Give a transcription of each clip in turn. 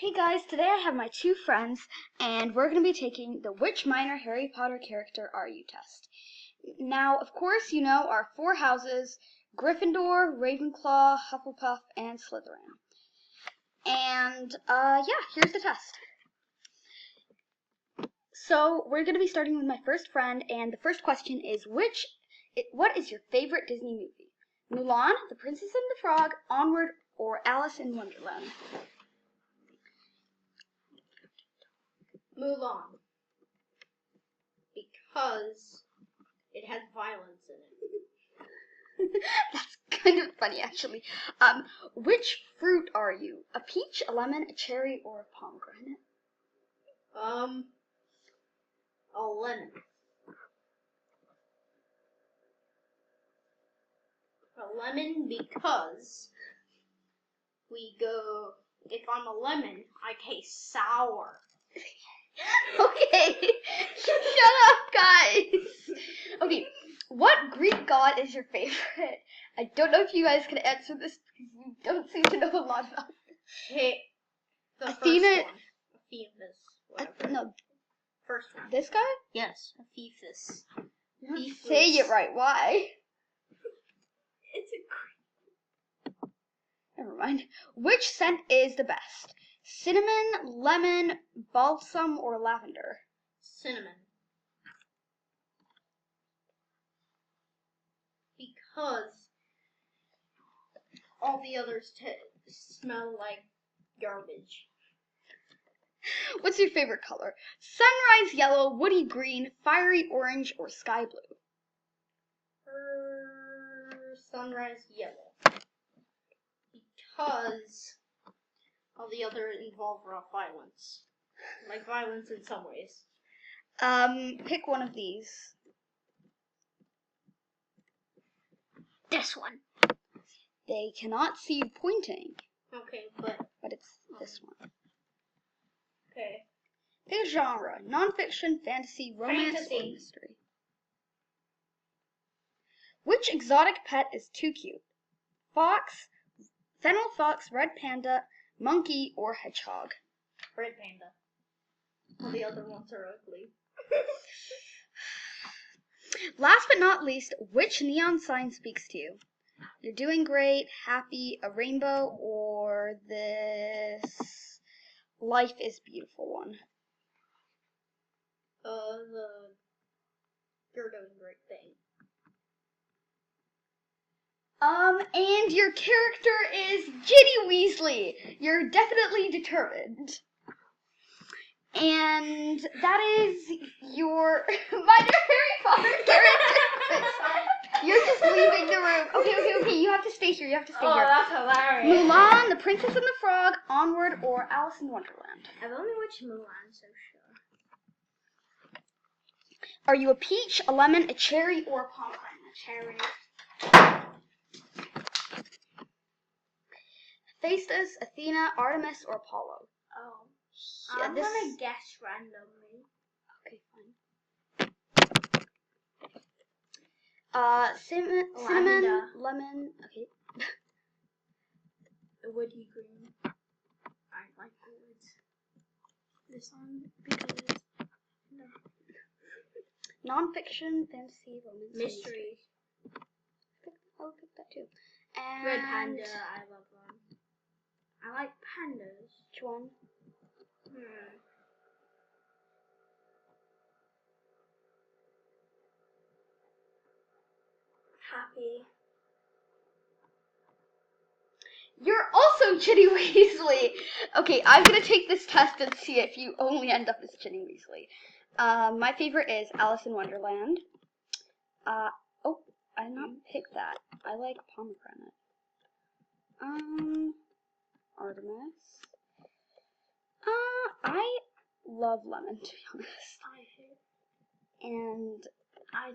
Hey guys, today I have my two friends, and we're going to be taking the Which Minor Harry Potter Character Are You test. Now, of course, you know our four houses: Gryffindor, Ravenclaw, Hufflepuff, and Slytherin. And, here's the test. So, we're going to be starting with my first friend, and the first question is, what is your favorite Disney movie? Mulan, The Princess and the Frog, Onward, or Alice in Wonderland? Mulan, because it has violence in it. That's kind of funny, actually. Which fruit are you? A peach, a lemon, a cherry, or a pomegranate? A lemon. A lemon because if I'm a lemon, I taste sour. Okay, shut up, guys. Okay, what Greek god is your favorite? I don't know if you guys can answer this because you don't seem to know a lot about it. Athena. Athena. Whatever. No. First one. This guy? Yes, Hephaestus. You're not saying it right. Why? It's a Greek. Never mind. Which scent is the best? Cinnamon, lemon, balsam, or lavender? Cinnamon. Because all the others smell like garbage. What's your favorite color? Sunrise yellow, woody green, fiery orange, or sky blue? Sunrise yellow. Because all the others involve raw violence. Like violence in some ways. Pick one of these. This one. They cannot see you pointing. Okay, but it's this one. Okay. Pick a genre: nonfiction, fantasy, romance, Fantasy. or mystery. Which exotic pet is too cute? Fox, fennel fox, red panda, monkey, or hedgehog? Red panda. All the other ones are ugly. Last but not least, which neon sign speaks to you? You're doing great, happy, a rainbow, or this life is beautiful one? The you're doing great thing. And your character is Ginny Weasley. You're definitely determined. And that is your Minor Harry Potter character. You're just leaving the room. Okay. You have to stay here. Here. That's hilarious. Mulan, The Princess and the Frog, Onward, or Alice in Wonderland? I've only watched Mulan, so sure. Are you a peach, a lemon, a cherry, or a pomegranate? Cherry. Hephaestus, Athena, Artemis, or Apollo? Oh. Yeah, I'm gonna guess randomly. Okay, fine. Cinnamon, lemon. Okay. Woody green. I like woods. This one because no. Nonfiction, fantasy, romance, Mystery. I'll pick that too. And Red panda. I love them. I like pandas. Which one? Happy. You're also Ginny Weasley. Okay, I'm gonna take this test and see if you only end up as Ginny Weasley. My favorite is Alice in Wonderland. I did not pick that. I like pomegranate. Artemis. I love lemon, to be honest. I hate. And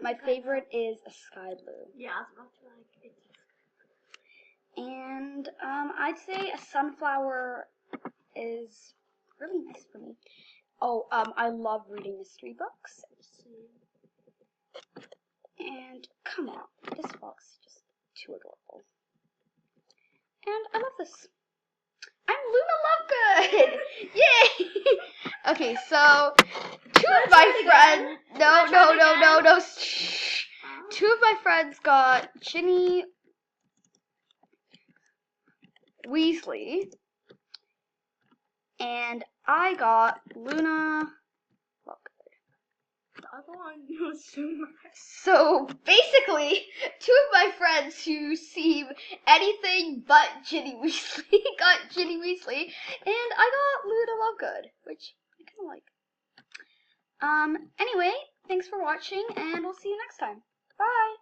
my favorite is a sky blue. Yeah, I was about to like it. And I'd say a sunflower is really nice for me. I love reading mystery books. And come on, this box is just too adorable. And I love this. I'm Luna Lovegood! Okay, so two of my friends. No. Shh. Two of my friends got Ginny Weasley, and I got Luna Lovegood. The other one was Summer. So basically, two of my friends who seem anything but Ginny Weasley got Ginny Weasley, and I got Luna Lovegood, which I kind of like. Anyway, thanks for watching, and we'll see you next time. Bye!